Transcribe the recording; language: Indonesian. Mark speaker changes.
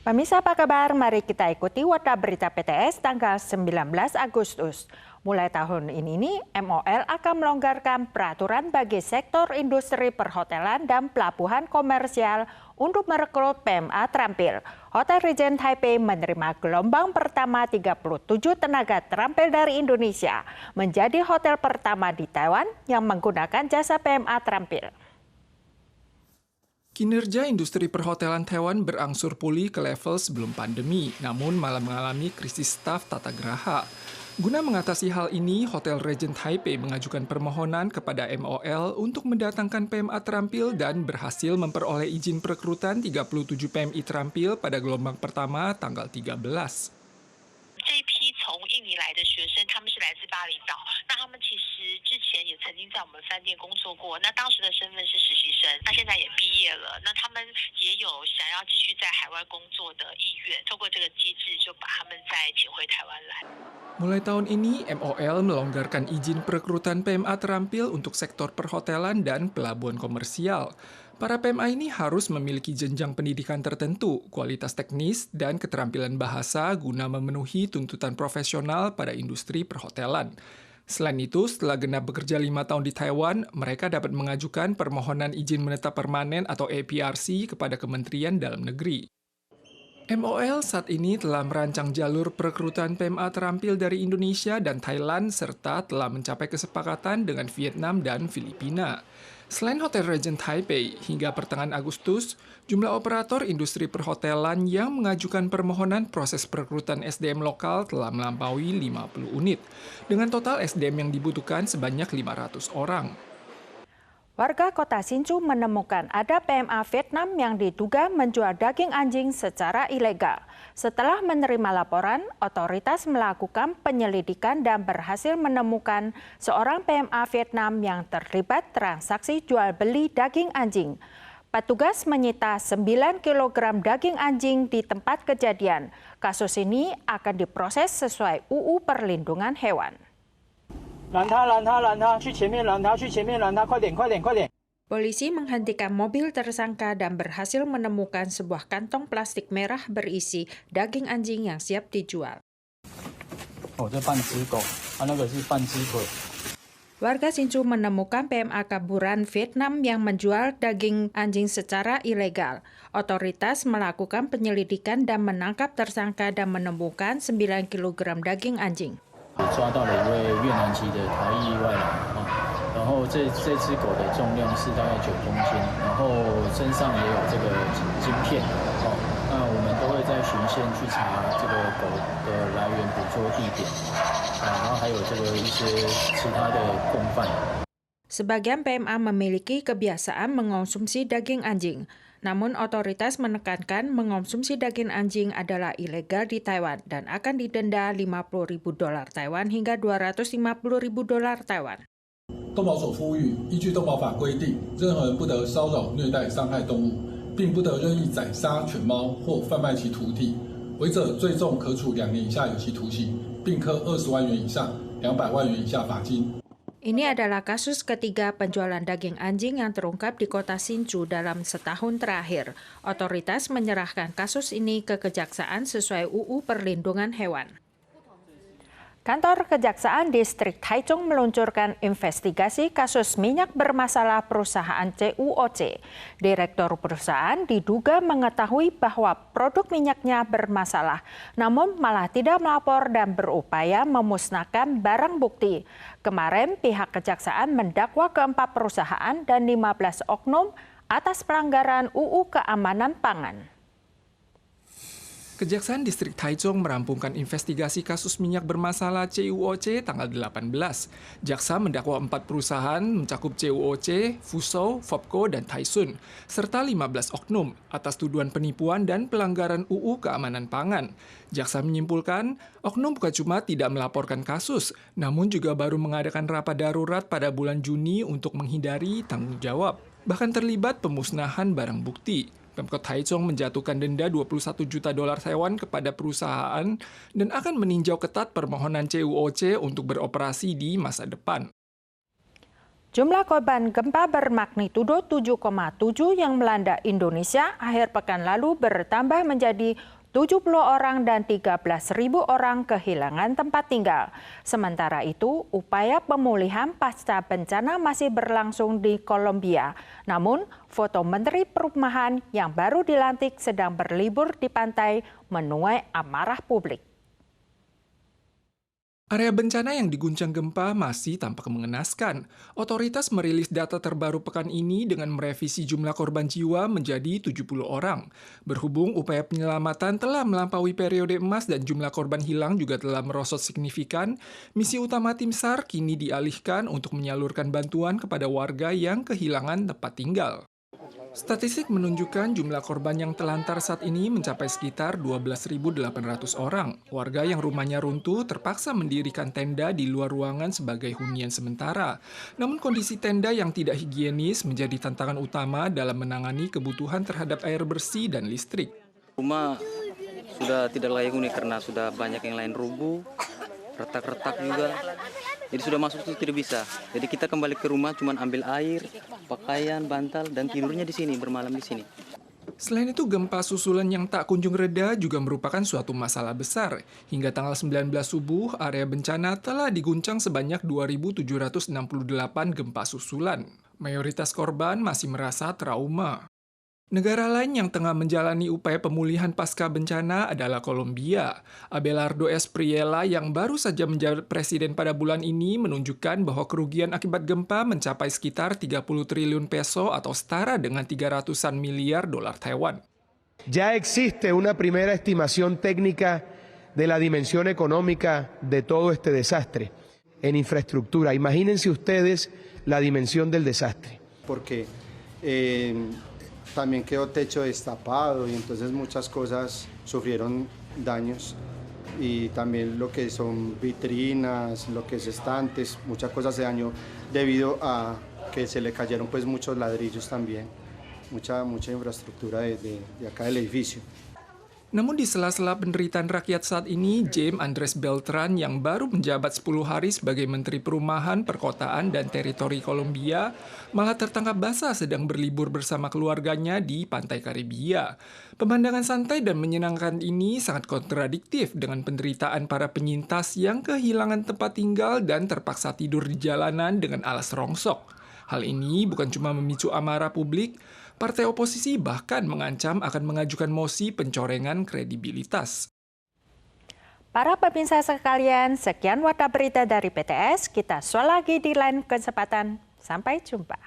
Speaker 1: Pemirsa apa kabar? Mari kita ikuti Warta Berita PTS tanggal 19 Agustus. Mulai tahun ini MOL akan melonggarkan peraturan bagi sektor industri perhotelan dan pelabuhan komersial untuk merekrut PMA terampil. Hotel Regent Taipei menerima gelombang pertama 37 tenaga terampil dari Indonesia, menjadi hotel pertama di Taiwan yang menggunakan jasa PMA terampil.
Speaker 2: Kinerja industri perhotelan Taiwan berangsur pulih ke level sebelum pandemi, namun malah mengalami krisis staf tata geraha. Guna mengatasi hal ini, Hotel Regent Taipei mengajukan permohonan kepada MOL untuk mendatangkan PMA terampil dan berhasil memperoleh izin perekrutan 37 PMI terampil pada gelombang pertama tanggal 13.
Speaker 3: 从印尼来的学生，他们是来自巴厘岛。那他们其实之前也曾经在我们饭店工作过。那当时的身份是实习生，那现在也毕业了。那他们也有想要继续在海外工作的意愿。透过这个机制，就把他们再请回台湾来。
Speaker 2: Mulai tahun ini, MOL melonggarkan izin perekrutan PMA terampil untuk sektor perhotelan dan pelabuhan komersial. Para PMA ini harus memiliki jenjang pendidikan tertentu, kualitas teknis, dan keterampilan bahasa guna memenuhi tuntutan profesional pada industri perhotelan. Selain itu, setelah genap bekerja 5 tahun di Taiwan, mereka dapat mengajukan permohonan izin menetap permanen atau APRC kepada Kementerian Dalam Negeri. MOL saat ini telah merancang jalur perekrutan PMA terampil dari Indonesia dan Thailand serta telah mencapai kesepakatan dengan Vietnam dan Filipina. Selain Hotel Regent Taipei, hingga pertengahan Agustus, jumlah operator industri perhotelan yang mengajukan permohonan proses perekrutan SDM lokal telah melampaui 50 unit, dengan total SDM yang dibutuhkan sebanyak 500 orang.
Speaker 1: Warga kota Hsinchu menemukan ada PMA Vietnam yang diduga menjual daging anjing secara ilegal. Setelah menerima laporan, otoritas melakukan penyelidikan dan berhasil menemukan seorang PMA Vietnam yang terlibat transaksi jual beli daging anjing. Petugas menyita 9 kg daging anjing di tempat kejadian. Kasus ini akan diproses sesuai UU Perlindungan Hewan.
Speaker 4: 拦他，去前面拦他，快点！
Speaker 1: Polisi menghentikan mobil tersangka dan berhasil menemukan sebuah kantong plastik merah berisi daging anjing yang siap dijual. Warga Hsinchu menemukan PMA kaburan Vietnam yang menjual daging anjing secara ilegal. Otoritas melakukan penyelidikan dan menangkap tersangka dan menemukan 9 kg daging anjing.
Speaker 4: 抓到了一位越南籍的逃逸外劳然后这只狗的重量是大概9公斤，然后身上也有这个晶片那我们都会在循线去查这个狗的来源捕捉地点然后还有这个一些其他的共犯。
Speaker 1: Sebagian PMA memiliki kebiasaan mengonsumsi daging anjing. Namun otoritas menekankan mengonsumsi daging anjing adalah ilegal di Taiwan dan akan didenda $50.000 Taiwan hingga $250.000 Taiwan.
Speaker 5: 动保所呼吁，依据动保法规定，任何人不得骚扰、虐待、伤害动物，并不得任意宰杀犬猫或贩卖其屠体，违者最重可处2年以下有期徒刑，并科20万元以上200万元以下罚金。
Speaker 1: Ini adalah kasus ketiga penjualan daging anjing yang terungkap di kota Hsinchu dalam setahun terakhir. Otoritas menyerahkan kasus ini ke kejaksaan sesuai UU Perlindungan Hewan. Kantor Kejaksaan Distrik Taichung meluncurkan investigasi kasus minyak bermasalah perusahaan CUOC. Direktur perusahaan diduga mengetahui bahwa produk minyaknya bermasalah, namun malah tidak melapor dan berupaya memusnahkan barang bukti. Kemarin pihak kejaksaan mendakwa keempat perusahaan dan 15 oknum atas pelanggaran UU Keamanan Pangan.
Speaker 2: Kejaksaan Distrik Taichung merampungkan investigasi kasus minyak bermasalah CUOC tanggal 18. Jaksa mendakwa 4 perusahaan mencakup CUOC, Fusou, Fopco, dan Taisun, serta 15 oknum atas tuduhan penipuan dan pelanggaran UU Keamanan Pangan. Jaksa menyimpulkan, oknum bukan cuma tidak melaporkan kasus, namun juga baru mengadakan rapat darurat pada bulan Juni untuk menghindari tanggung jawab, bahkan terlibat pemusnahan barang bukti. Pemkot Taichung menjatuhkan denda $21 juta Taiwan kepada perusahaan dan akan meninjau ketat permohonan CUOC untuk beroperasi di masa depan.
Speaker 1: Jumlah korban gempa bermagnitudo 7,7 yang melanda Indonesia akhir pekan lalu bertambah menjadi 70 orang dan 13.000 orang kehilangan tempat tinggal. Sementara itu, upaya pemulihan pasca bencana masih berlangsung di Kolombia. Namun, foto Menteri Perumahan yang baru dilantik sedang berlibur di pantai menuai amarah publik.
Speaker 2: Area bencana yang diguncang gempa masih tampak mengenaskan. Otoritas merilis data terbaru pekan ini dengan merevisi jumlah korban jiwa menjadi 70 orang. Berhubung upaya penyelamatan telah melampaui periode emas dan jumlah korban hilang juga telah merosot signifikan, misi utama tim SAR kini dialihkan untuk menyalurkan bantuan kepada warga yang kehilangan tempat tinggal. Statistik menunjukkan jumlah korban yang telantar saat ini mencapai sekitar 12.800 orang. Warga yang rumahnya runtuh terpaksa mendirikan tenda di luar ruangan sebagai hunian sementara. Namun kondisi tenda yang tidak higienis menjadi tantangan utama dalam menangani kebutuhan terhadap air bersih dan listrik.
Speaker 6: Rumah sudah tidak layak huni karena sudah banyak yang lain rubuh, retak-retak juga. Jadi sudah masuk itu tidak bisa. Jadi kita kembali ke rumah cuma ambil air, pakaian, bantal, dan tidurnya di sini, bermalam di sini.
Speaker 2: Selain itu, gempa susulan yang tak kunjung reda juga merupakan suatu masalah besar. Hingga tanggal 19 subuh, area bencana telah diguncang sebanyak 2.768 gempa susulan. Mayoritas korban masih merasa trauma. Negara lain yang tengah menjalani upaya pemulihan pasca bencana adalah Kolombia. Abelardo Espriella yang baru saja menjabat presiden pada bulan ini menunjukkan bahwa kerugian akibat gempa mencapai sekitar 30 triliun peso atau setara dengan 300-an miliar dolar Taiwan.
Speaker 7: Ya existe una primera estimación técnica de la dimensión económica de todo este desastre en infraestructura. Imagínense ustedes la dimensión del desastre.
Speaker 8: Porque también quedó techo destapado y entonces muchas cosas sufrieron daños y también lo que son vitrinas, lo que es estantes, muchas cosas se dañó debido a que se le cayeron pues muchos ladrillos también, mucha infraestructura de acá del edificio.
Speaker 2: Namun di sela-sela penderitaan rakyat saat ini, James Andres Beltran yang baru menjabat 10 hari sebagai Menteri Perumahan, Perkotaan, dan Teritori Kolombia malah tertangkap basah sedang berlibur bersama keluarganya di pantai Karibia. Pemandangan santai dan menyenangkan ini sangat kontradiktif dengan penderitaan para penyintas yang kehilangan tempat tinggal dan terpaksa tidur di jalanan dengan alas rongsok. Hal ini bukan cuma memicu amarah publik, partai oposisi bahkan mengancam akan mengajukan mosi pencorengan kredibilitas.
Speaker 1: Para pemirsa sekalian, sekian Warta Berita dari PTS. Kita soal lagi di lain kesempatan. Sampai jumpa.